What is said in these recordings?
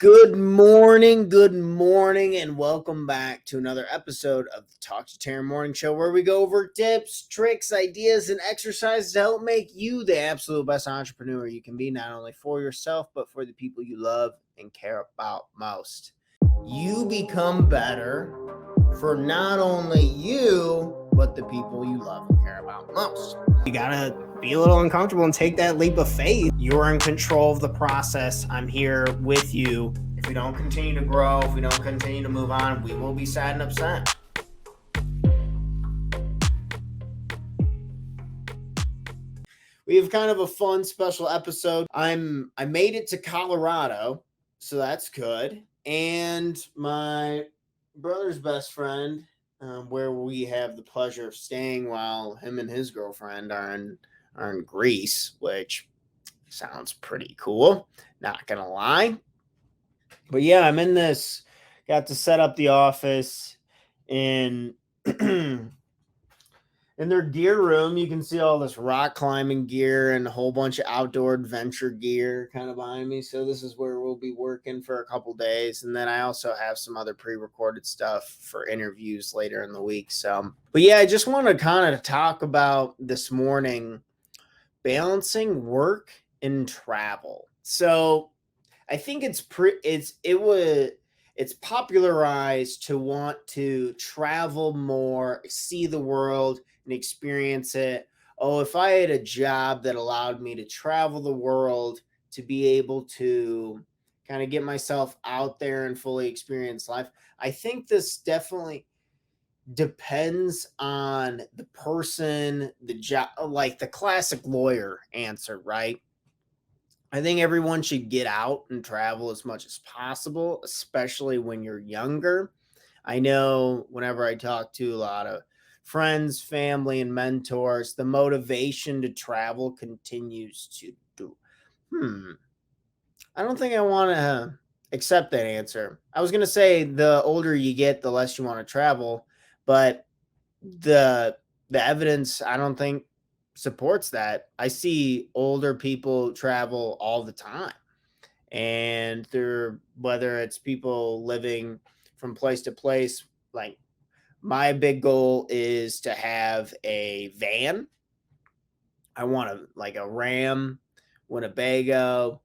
Good morning, and welcome back to another episode of the Talk to Taryn Morning Show, where we go over tips, tricks, ideas, and exercises to help make you the absolute best entrepreneur you can be, not only for yourself, but for the people you love and care about most. You become better for not only you, but the people you love and care about most. You gotta be a little uncomfortable and take that leap of faith. You're in control of the process. I'm here with you. If we don't continue to grow, if we don't continue to move on, we will be sad and upset. We have kind of a fun special episode. I made it to Colorado, so that's good. And my brother's best friend, where we have the pleasure of staying while him and his girlfriend are in Greece, which sounds pretty cool. Not gonna lie. But yeah, I'm in this. Got to set up the office in in their gear room. You can see all this rock climbing gear and a whole bunch of outdoor adventure gear kind of behind me. So this is where we'll be working for a couple days. And then I also have some other pre-recorded stuff for interviews later in the week. So, but yeah, I just want to kind of talk about this morning balancing work and travel. So I think it's popularized to want to travel more, see the world, and experience it. Oh, if I had a job that allowed me to travel the world, to be able to kind of get myself out there and fully experience life, I think this definitely depends on the person, the job, like the classic lawyer answer, right? I think everyone should get out and travel as much as possible, especially when you're younger. I know whenever I talk to a lot of friends, family, and mentors, the motivation to travel continues to do. I don't think I want to accept that answer. I was going to say the older you get, the less you want to travel, but the evidence I don't think supports that. I see older people travel all the time, and they're whether it's people living from place to place. Like, my big goal is to have a van. I want a Ram, Winnebago,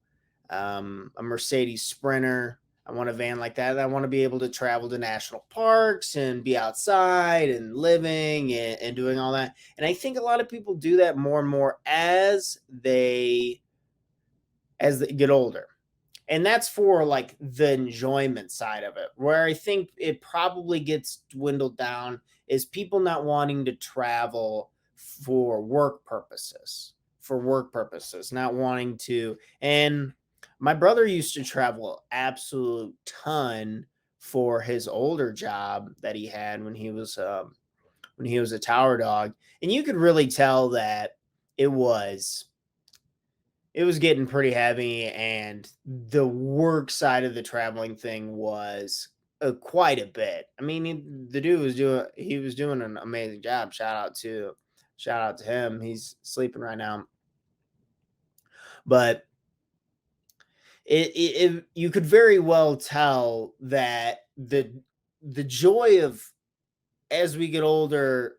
a Mercedes Sprinter. I want a van like that. I want to be able to travel to national parks and be outside and living and doing all that. And I think a lot of people do that more and more as they get older. And that's for like the enjoyment side of it. Where I think it probably gets dwindled down is people not wanting to travel for work purposes, not wanting to. And my brother used to travel absolute ton for his older job that he had when he was a tower dog, and you could really tell that it was getting pretty heavy, and the work side of the traveling thing was quite a bit. I mean, the dude was doing an amazing job. Shout out to him. He's sleeping right now, but you could very well tell that the joy of, as we get older,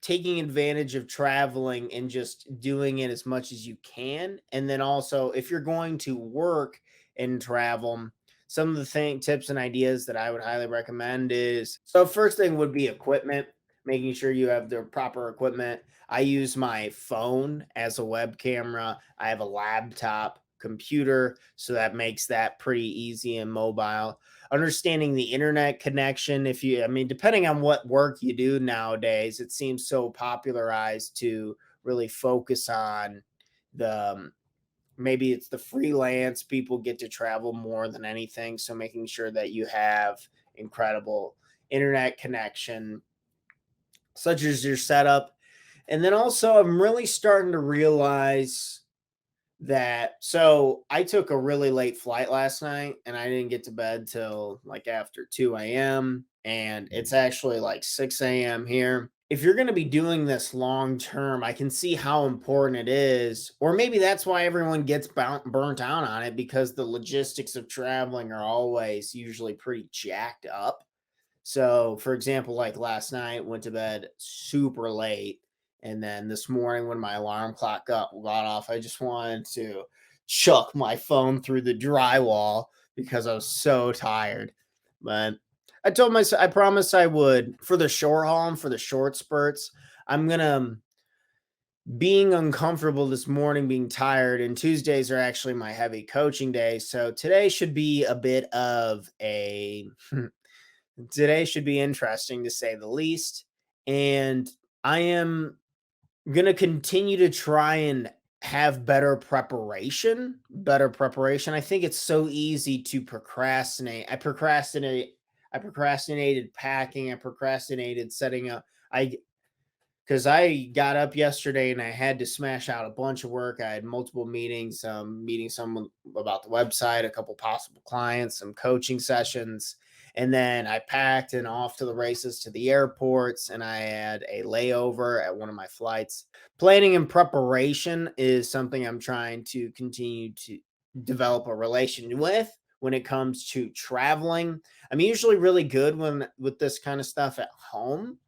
taking advantage of traveling and just doing it as much as you can. And then also, if you're going to work and travel, some of the tips and ideas that I would highly recommend is, so first thing would be equipment, making sure you have the proper equipment. I use my phone as a web camera. I have a laptop computer, so that makes that pretty easy and mobile. Understanding the internet connection, depending on what work you do nowadays, it seems so popularized to really focus on maybe it's the freelance people get to travel more than anything. So making sure that you have incredible internet connection, such as your setup. And then also, I'm really starting to realize that, so I took a really late flight last night, and I didn't get to bed till like after 2 a.m. and it's actually like 6 a.m. here. if you're going to be doing this long term, I can see how important it is. Or maybe that's why everyone gets burnt out on it, because the logistics of traveling are always usually pretty jacked up. So, for example, like last night, went to bed super late. And then this morning, when my alarm clock got off, I just wanted to chuck my phone through the drywall because I was so tired. But I told myself, I promised I would for the short haul and for the short spurts. I'm gonna being uncomfortable this morning, being tired, and Tuesdays are actually my heavy coaching day. So today should be a bit of a today should be interesting to say the least. And I am going to continue to try and have better preparation. I think it's so easy to procrastinate. I procrastinated packing. I procrastinated setting up. I because I got up yesterday and I had to smash out a bunch of work. I had multiple meetings, meeting someone about the website, a couple possible clients, some coaching sessions. And then I packed and off to the races to the airports. And I had a layover at one of my flights. Planning and preparation is something I'm trying to continue to develop a relation with when it comes to traveling. I'm usually really good with this kind of stuff at home,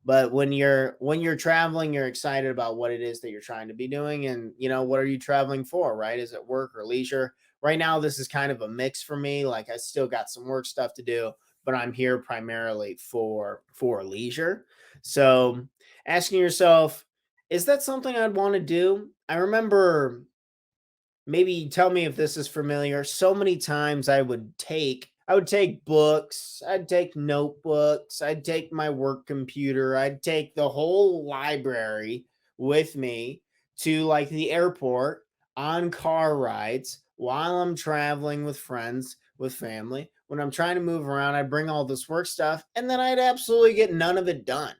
but when you're traveling, you're excited about what it is that you're trying to be doing, and what are you traveling for, right? Is it work or leisure? Right now this is kind of a mix for me. Like, I still got some work stuff to do, but I'm here primarily for leisure. So asking yourself, is that something I'd want to do? I remember, maybe tell me if this is familiar. So many times I would take books, I'd take notebooks, I'd take my work computer, I'd take the whole library with me to like the airport on car rides while I'm traveling with friends, with family. When I'm trying to move around, I bring all this work stuff and then I'd absolutely get none of it done.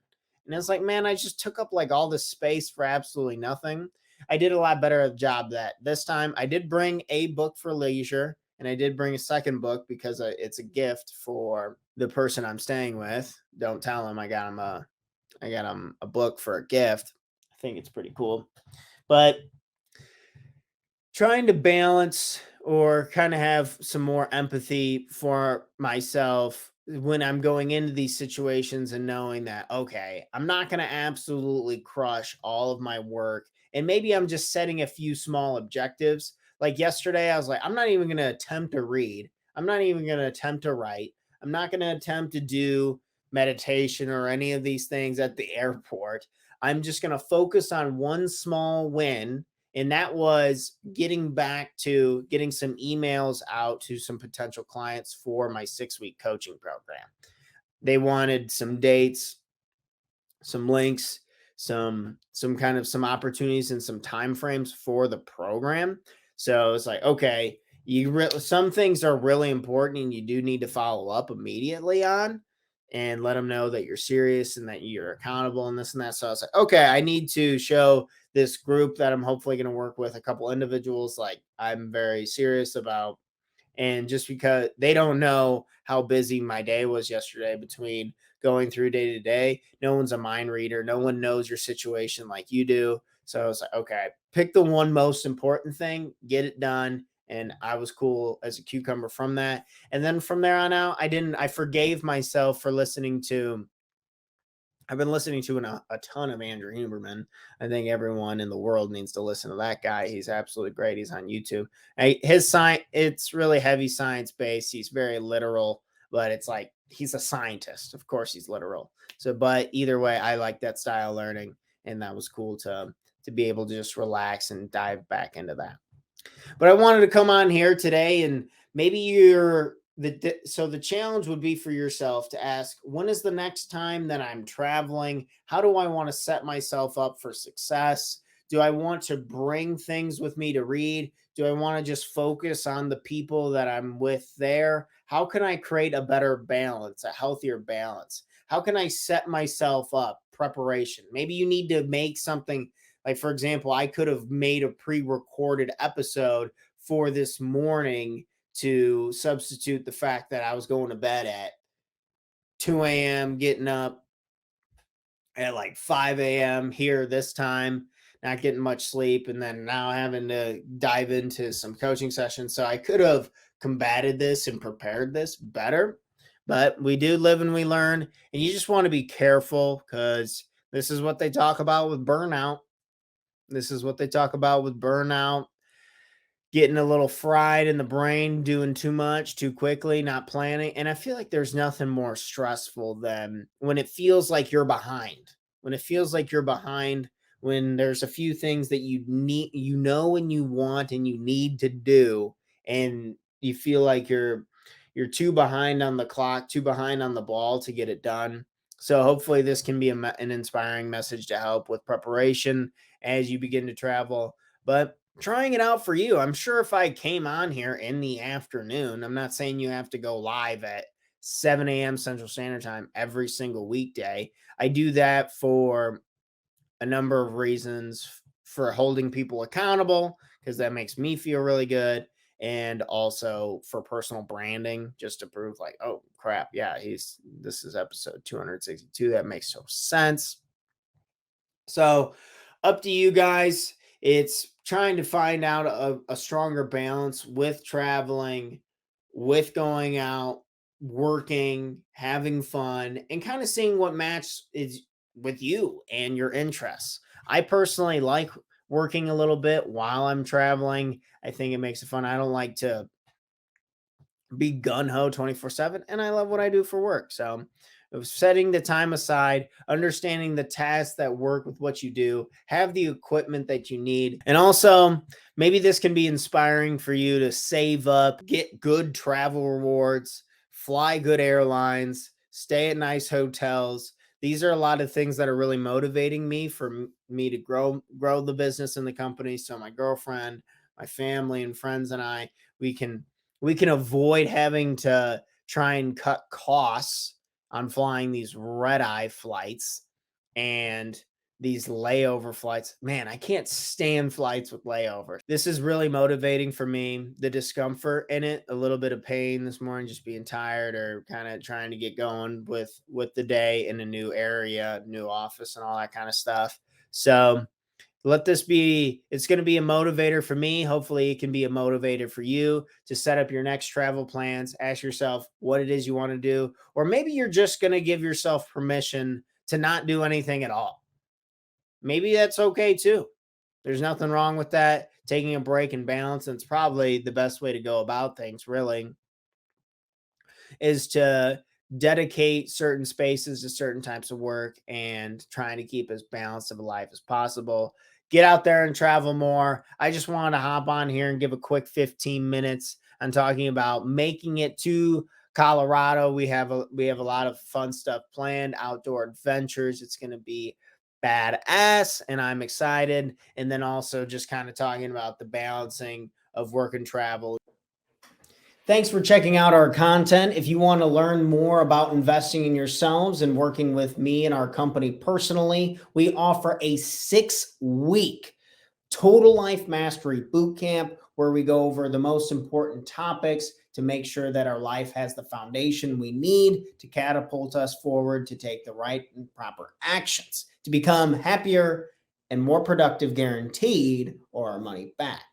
And it's like, man, I just took up like all this space for absolutely nothing. I did a lot better job that this time. I did bring a book for leisure, and I did bring a second book because it's a gift for the person I'm staying with. Don't tell him I got him a book for a gift. I think it's pretty cool. But trying to balance or kind of have some more empathy for myself when I'm going into these situations, and knowing that, okay, I'm not going to absolutely crush all of my work. And maybe I'm just setting a few small objectives. Like yesterday, I was like, I'm not even going to attempt to read. I'm not even going to attempt to write. I'm not going to attempt to do meditation or any of these things at the airport. I'm just going to focus on one small win, and that was getting some emails out to some potential clients for my 6-week coaching program. They wanted some dates, some links, some opportunities and some time frames for the program. So it's like, okay, some things are really important and you do need to follow up immediately on, and let them know that you're serious and that you're accountable and this and that. So I was like, okay, I need to show this group that I'm hopefully going to work with, a couple individuals, like I'm very serious about. And just because they don't know how busy my day was yesterday between going through day to day, no one's a mind reader. No one knows your situation like you do. So I was like, okay, pick the one most important thing, get it done. And I was cool as a cucumber from that. And then from there on out, I forgave myself for listening to I've been listening to a ton of Andrew Huberman. I think everyone in the world needs to listen to that guy. He's absolutely great. He's on YouTube. His science, it's really heavy science based. He's very literal, but it's like he's a scientist. Of course, he's literal. So, but either way, I like that style of learning, and that was cool to be able to just relax and dive back into that. But I wanted to come on here today, and maybe so the challenge would be for yourself to ask, when is the next time that I'm traveling? How do I want to set myself up for success? Do I want to bring things with me to read? Do I want to just focus on the people that I'm with there? How can I create a better balance, a healthier balance? How can I set myself up? Preparation. Maybe you need to make something, like, for example, I could have made a pre-recorded episode for this morning to substitute the fact that I was going to bed at 2 a.m., getting up at like 5 a.m. here this time, not getting much sleep, and then now having to dive into some coaching sessions. So I could have combated this and prepared this better, but we do live and we learn. And you just want to be careful because this is what they talk about with burnout. This is what they talk about with burnout, getting a little fried in the brain, doing too much too quickly, not planning. And I feel like there's nothing more stressful than when it feels like you're behind. When it feels like you're behind, when there's a few things that you need, and you want and you need to do, and you feel like you're too behind on the clock, too behind on the ball to get it done. So hopefully this can be an inspiring message to help with preparation as you begin to travel. But trying it out for you. I'm sure if I came on here in the afternoon, I'm not saying you have to go live at 7 a.m. Central Standard Time every single weekday. I do that for a number of reasons, for holding people accountable, because that makes me feel really good. And also for personal branding, just to prove like, oh crap, yeah, this is episode 262. That makes no sense. So, up to you guys. It's trying to find out a stronger balance with traveling, with going out, working, having fun, and kind of seeing what match is with you and your interests. I personally like working a little bit while I'm traveling. I think it makes it fun. I don't like to be gun ho 24/7, and I love what I do for work. So, setting the time aside, understanding the tasks that work with what you do, have the equipment that you need. And also, maybe this can be inspiring for you to save up, get good travel rewards, fly good airlines, stay at nice hotels. These are a lot of things that are really motivating me for me to grow the business and the company. So my girlfriend, my family and friends and I, we can we can avoid having to try and cut costs on flying these red eye flights and these layover flights. Man, I can't stand flights with layovers. This is really motivating for me. The discomfort in it, a little bit of pain this morning, just being tired or kind of trying to get going with the day in a new area, new office, and all that kind of stuff. So let this be, it's going to be a motivator for me. Hopefully it can be a motivator for you to set up your next travel plans. Ask yourself what it is you want to do, or maybe you're just going to give yourself permission to not do anything at all. Maybe that's okay too. There's nothing wrong with that. Taking a break and balance, and it's probably the best way to go about things, really, is to dedicate certain spaces to certain types of work and trying to keep as balanced of a life as possible. Get out there and travel more. I just wanted to hop on here and give a quick 15 minutes on talking about making it to Colorado. We have a lot of fun stuff planned, outdoor adventures. It's going to be badass and I'm excited. And then also just kind of talking about the balancing of work and travel. Thanks for checking out our content. If you want to learn more about investing in yourselves and working with me and our company personally, we offer a 6-week Total Life Mastery Bootcamp where we go over the most important topics to make sure that our life has the foundation we need to catapult us forward to take the right and proper actions to become happier and more productive, guaranteed, or our money back.